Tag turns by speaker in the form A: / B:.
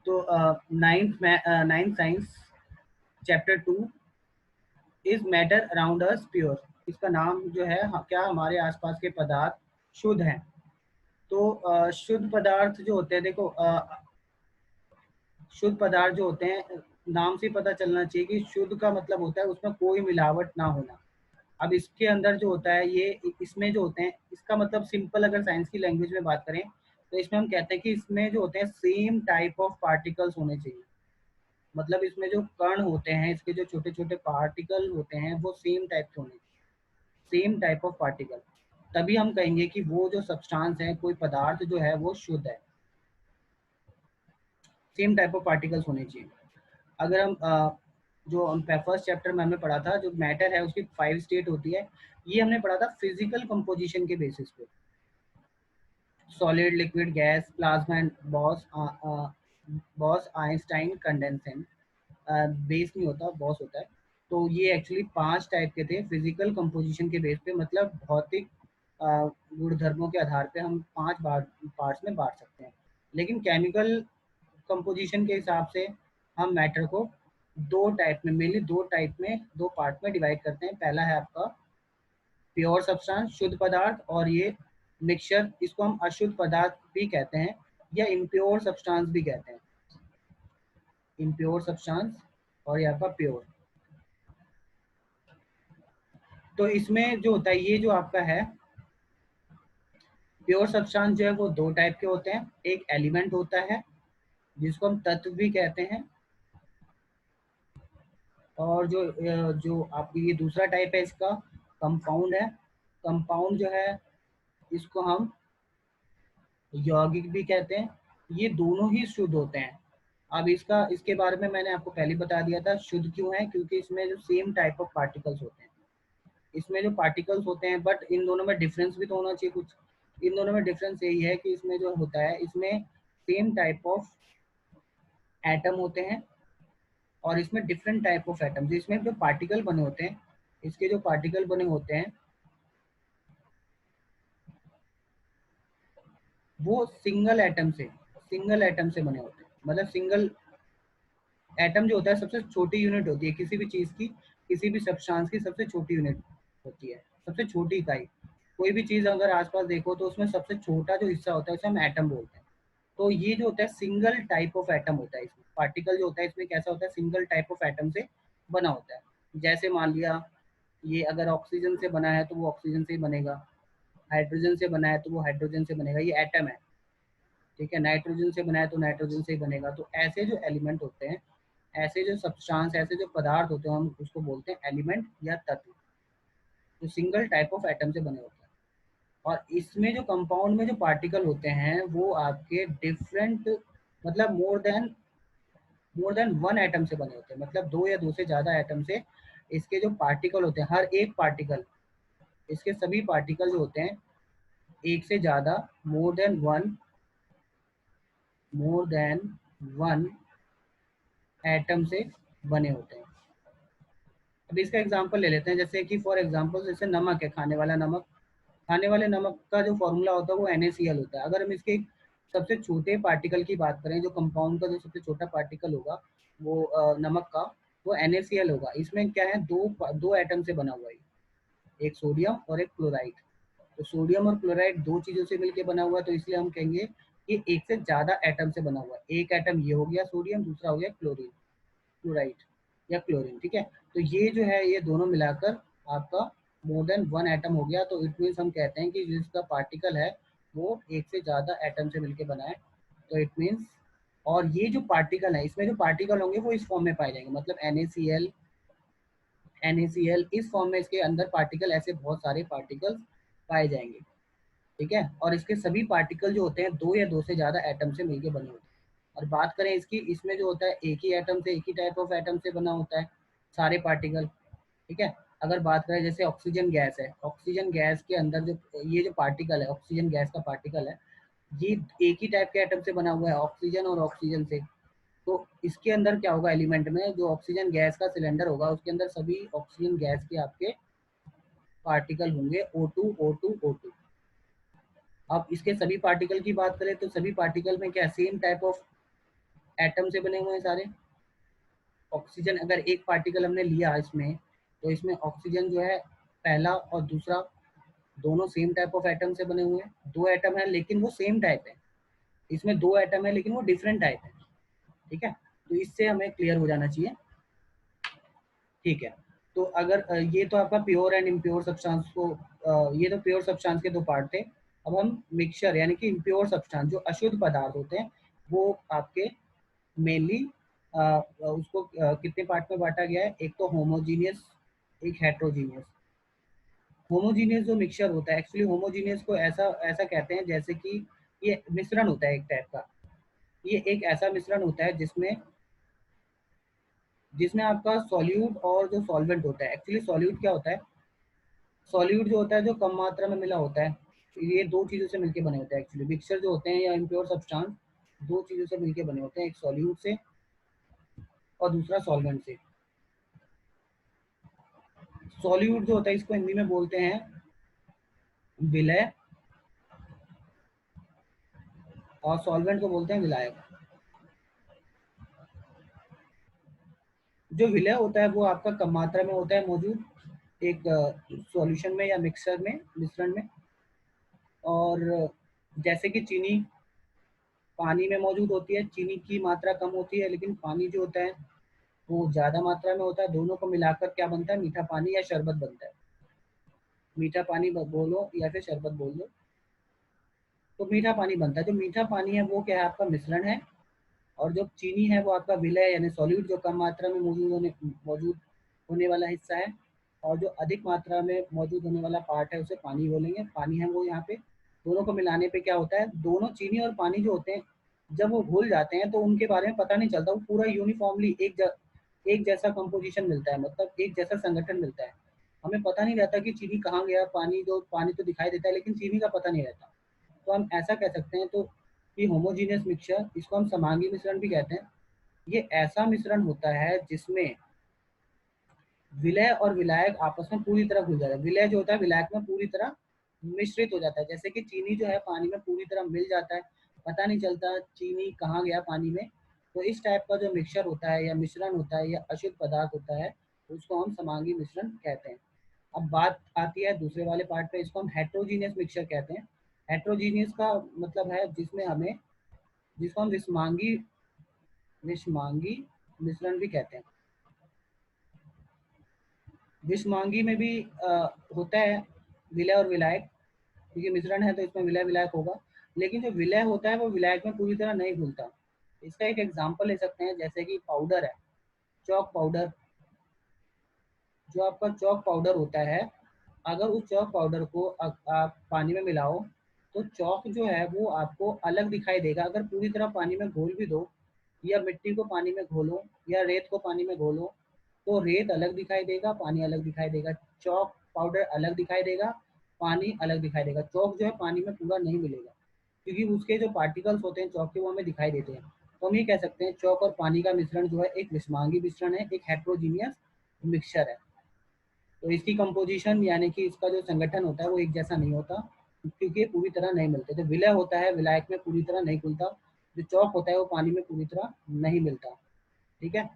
A: तो ninth science chapter 2 is matter around us pure. इसका नाम जो है क्या हमारे आसपास के पदार्थ शुद्ध हैं। तो शुद्ध पदार्थ जो होते हैं, देखो शुद्ध पदार्थ जो होते हैं, नाम से पता चलना चाहिए कि शुद्ध का मतलब होता है उसमें कोई मिलावट ना होना। अब इसके अंदर जो होता है ये इसमें जो होते हैं, इसका मतलब सिंपल अगर साइंस की लैंग्वेज में बात करें तो इसमें हम कहते हैं कि इसमें जो होते हैं सेम टाइप ऑफ पार्टिकल्स होने चाहिए। मतलब इसमें जो कण होते हैं, इसके जो छोटे छोटे पार्टिकल होते हैं वो सेम टाइप के होने चाहिए, सेम टाइप ऑफ पार्टिकल। तभी हम कहेंगे कि वो जो सब्सटेंस है, कोई पदार्थ जो है वो शुद्ध है। सेम टाइप ऑफ पार्टिकल्स होने चाहिए। अगर हम जो हम फर्स्ट चैप्टर में हमने पढ़ा था, जो मैटर है उसकी 5 स्टेट होती है, ये हमने पढ़ा था फिजिकल कंपोजिशन के बेसिस पे। Solid, liquid, gas, plasma and Bose Einstein condensate. Base नहीं होता, बॉस होता है। तो ये एक्चुअली 5 टाइप के थे फिजिकल कंपोजिशन के बेस पे, मतलब भौतिक गुणधर्मों के आधार पे हम 5 पार्ट्स में बांट सकते हैं। लेकिन केमिकल कंपोजिशन के हिसाब से हम मैटर को 2 टाइप में, मेनली 2 टाइप में, 2 पार्ट में डिवाइड करते हैं। पहला है आपका प्योर सब्सटेंस, शुद्ध पदार्थ, और ये मिक्सचर, इसको हम अशुद्ध पदार्थ भी कहते हैं या इम्प्योर सब्सटेंस भी कहते हैं। इम्प्योर सब्सटेंस और यहाँ का प्योर। तो इसमें जो होता है, ये जो आपका है प्योर सब्सटेंस जो है वो 2 टाइप के होते हैं। एक एलिमेंट होता है जिसको हम तत्व भी कहते हैं, और जो आपकी ये दूसरा टाइप है इसका कंपाउंड है। कंपाउंड जो है इसको हम यौगिक भी कहते हैं। ये दोनों ही शुद्ध होते हैं। अब इसके बारे में मैंने आपको पहले बता दिया था, शुद्ध क्यों है, क्योंकि इसमें जो सेम टाइप ऑफ पार्टिकल्स होते हैं। इसमें जो पार्टिकल्स होते हैं, बट इन दोनों में डिफरेंस भी तो होना चाहिए कुछ। इन दोनों में डिफरेंस यही है कि इसमें जो होता है, इसमें सेम टाइप ऑफ एटम होते हैं और इसमें डिफरेंट टाइप ऑफ एटम्स। इसमें जो पार्टिकल बने होते हैं, इसके जो पार्टिकल बने होते हैं वो सिंगल एटम से बने होते हैं। मतलब सिंगल एटम जो होता है सबसे छोटी यूनिट होती है किसी भी चीज की, किसी भी सब्सटेंस की सबसे छोटी यूनिट होती है, सबसे छोटी इकाई। कोई भी चीज अगर आसपास देखो तो उसमें सबसे छोटा जो हिस्सा होता है उसे हम एटम बोलते हैं। तो ये जो होता है सिंगल टाइप ऑफ एटम होता है। इसमें पार्टिकल जो होता है इसमें कैसा होता है, सिंगल टाइप ऑफ एटम से बना होता है। जैसे मान लिया ये अगर ऑक्सीजन से बना है तो वो ऑक्सीजन से ही बनेगा, हाइड्रोजन से बना है तो वो हाइड्रोजन से बनेगा, ये एटम है। ठीक है, नाइट्रोजन से बना है तो नाइट्रोजन से ही बनेगा। तो ऐसे जो एलिमेंट होते हैं, ऐसे जो सब्सटेंस, ऐसे जो पदार्थ होते हैं, हम उसको बोलते हैं एलिमेंट या तत्व, जो सिंगल टाइप ऑफ एटम से बने होते हैं। और इसमें जो कंपाउंड में जो पार्टिकल होते हैं वो आपके डिफरेंट, मतलब मोर देन 1 एटम से बने होते हैं। मतलब 2 या 2 से ज्यादा एटम से इसके जो पार्टिकल होते हैं, हर एक पार्टिकल, इसके सभी पार्टिकल जो होते हैं एक से ज्यादा, मोर देन 1 एटम से बने होते हैं। अब इसका एग्जांपल ले लेते हैं, जैसे कि फॉर एग्जांपल जैसे नमक है, खाने वाला नमक। खाने वाले नमक का जो फॉर्मूला होता है वो NaCl होता है। अगर हम इसके सबसे छोटे पार्टिकल की बात करें, जो कंपाउंड का जो सबसे छोटा पार्टिकल होगा वो नमक का, वो NaCl होगा। इसमें क्या है, दो एटम से बना हुआ है, एक सोडियम और एक क्लोराइड। तो सोडियम और क्लोराइड 2 चीजों से मिलकर बना हुआ है, तो इसलिए हम कहेंगे कि एक से ज्यादा एटम से बना हुआ है। एक एटम ये हो गया सोडियम, दूसरा हो गया क्लोराइड या क्लोरीन। ठीक है, तो ये जो है ये दोनों मिलाकर आपका मोर देन 1 एटम हो गया। तो इट मीन्स हम कहते हैं कि जिसका पार्टिकल है वो एक से ज्यादा एटम से मिलकर बना है। तो इट मीन्स, और ये जो पार्टिकल है, इसमें जो पार्टिकल होंगे वो इस फॉर्म में पाए जाएंगे, मतलब NaCl इस फॉर्म में, इसके अंदर पार्टिकल, ऐसे बहुत सारे पार्टिकल्स पाए जाएंगे। ठीक है, और इसके सभी पार्टिकल जो होते हैं 2 या 2 से ज्यादा एटम से मिलकर बने होते हैं। और बात करें इसकी, इसमें जो होता है एक ही एटम से, एक ही टाइप ऑफ एटम से बना होता है सारे पार्टिकल। ठीक है, अगर बात करें जैसे ऑक्सीजन गैस है, ऑक्सीजन गैस के अंदर जो ये जो पार्टिकल है, ऑक्सीजन गैस का पार्टिकल है, ये एक ही टाइप के एटम से बना हुआ है, ऑक्सीजन और ऑक्सीजन से। तो इसके अंदर क्या होगा, एलिमेंट में जो ऑक्सीजन गैस का सिलेंडर होगा उसके अंदर सभी ऑक्सीजन गैस के आपके पार्टिकल होंगे O2 O2 O2। अब इसके सभी पार्टिकल की बात करें तो सभी पार्टिकल में क्या सेम टाइप ऑफ एटम से बने हुए हैं सारे। ऑक्सीजन अगर एक पार्टिकल हमने लिया इसमें, तो इसमें ऑक्सीजन जो है पहला और दूसरा दोनों सेम टाइप ऑफ एटम से बने हुए हैं। दो एटम है लेकिन वो सेम टाइप है, इसमें दो एटम है लेकिन वो डिफरेंट टाइप है। ठीक है, तो इससे हमें क्लियर हो जाना चाहिए। ठीक है, तो अगर ये तो आपका प्योर एंड इम्प्योर सब्सटेंस को, ये तो प्योर सब्सटेंस के दो पार्ट थे। अब हम मिक्सचर यानी कि इम्प्योर सब्सटेंस जो अशुद्ध पदार्थ होते हैं वो आपके मेनली उसको कितने पार्ट में बांटा गया है, एक तो होमोजीनियस, एक हेट्रोजीनियस। होमोजीनियस जो मिक्सचर होता है, एक्चुअली होमोजीनियस को ऐसा ऐसा कहते हैं जैसे कि ये मिश्रण होता है एक टाइप का। ये एक ऐसा मिश्रण होता है जिसमें जिसमें आपका सॉल्यूट और जो सॉल्वेंट होता है, एक्चुअली सॉल्यूट क्या होता है, सॉल्यूट जो होता है जो कम मात्रा में मिला होता है, ये दो चीज़ों से मिलके बने होते हैं। एक्चुअली मिक्सचर जो होते हैं या इम्प्योर सब्सटेंस दो चीज़ों से मिलके बने होते हैं, एक सॉल्यूट से और दूसरा सॉल्वेंट से। सॉल्यूट जो होता है इसको हिंदी में बोलते हैं विलय, और सॉल्वेंट को बोलते हैं विलायक। जो विलय होता है वो आपका कम मात्रा में होता है मौजूद एक सॉल्यूशन में या मिक्सर में, मिश्रण में। और जैसे कि चीनी पानी में मौजूद होती है, चीनी की मात्रा कम होती है लेकिन पानी जो होता है वो ज़्यादा मात्रा में होता है। दोनों को मिलाकर क्या बनता है, मीठा पानी या शरबत बनता है। मीठा पानी बोलो या फिर शरबत बोल दो, तो मीठा पानी बनता है। जो मीठा पानी है वो क्या है, आपका मिश्रण है। और जो चीनी है वो आपका विलय यानी सॉल्यूट जो कम मात्रा में मौजूद होने वाला हिस्सा है। और जो अधिक मात्रा में मौजूद होने वाला पार्ट है उसे पानी बोलेंगे। पानी है वो यहाँ पे। दोनों को मिलाने पे क्या होता है, दोनों चीनी और पानी जो होते हैं जब वो घुल जाते हैं तो उनके बारे में पता नहीं चलता, वो पूरा यूनिफॉर्मली एक जैसा कंपोजिशन मिलता है, मतलब एक जैसा संगठन मिलता है। हमें पता नहीं रहता कि चीनी कहाँ गया, पानी तो दिखाई देता है लेकिन चीनी का पता नहीं रहता। तो हम ऐसा कह सकते हैं तो कि होमोजीनियस मिक्सचर, इसको हम समांगी मिश्रण भी कहते हैं। ये ऐसा मिश्रण होता है जिसमें विलय और विलायक आपस में पूरी तरह घुल जाता है। विलय जो होता है विलायक में पूरी तरह मिश्रित हो जाता है, जैसे कि चीनी जो है पानी में पूरी तरह मिल जाता है, पता नहीं चलता चीनी कहाँ गया पानी में। तो इस टाइप का जो मिक्सचर होता है या मिश्रण होता है या अशुद्ध पदार्थ होता है उसको हम समांगी मिश्रण कहते हैं। अब बात आती है दूसरे वाले पार्ट पे, इसको हम हेट्रोजीनियस मिक्सचर कहते हैं। हेट्रोजीनियस का मतलब है जिसमें हमें, जिसको हम विषमांगी मिश्रण भी कहते हैं। विषमांगी में भी होता है विलय और विलायक, क्योंकि मिश्रण है तो इसमें विलय विलायक होगा। लेकिन जो विलय होता है वो विलायक में पूरी तरह नहीं घुलता। इसका एक एग्जांपल ले सकते हैं, जैसे कि पाउडर है, चॉक पाउडर। जो आपका चॉक पाउडर होता है, अगर उस चॉक पाउडर को आप पानी में मिलाओ तो चॉक जो है वो आपको अलग दिखाई देगा। अगर पूरी तरह पानी में घोल भी दो या मिट्टी को पानी में घोलो या रेत को पानी में घोलो तो रेत अलग दिखाई देगा, पानी अलग दिखाई देगा, चॉक पाउडर अलग दिखाई देगा, पानी अलग दिखाई देगा। चॉक जो है पानी में पूरा नहीं मिलेगा क्योंकि उसके जो पार्टिकल्स होते हैं चॉक के वो हमें दिखाई देते हैं। तो हम ये कह सकते हैं चॉक और पानी का मिश्रण जो है एक विषमांगी मिश्रण है, एक हेट्रोजीनियस मिक्सचर है। तो इसकी कंपोजिशन यानी कि इसका जो संगठन होता है वो एक जैसा नहीं होता क्योंकि ये पूरी तरह नहीं मिलते। जो विलय होता है विलायक में पूरी तरह नहीं खुलता, जो चौक होता है वो पानी में पूरी तरह नहीं मिलता। ठीक है,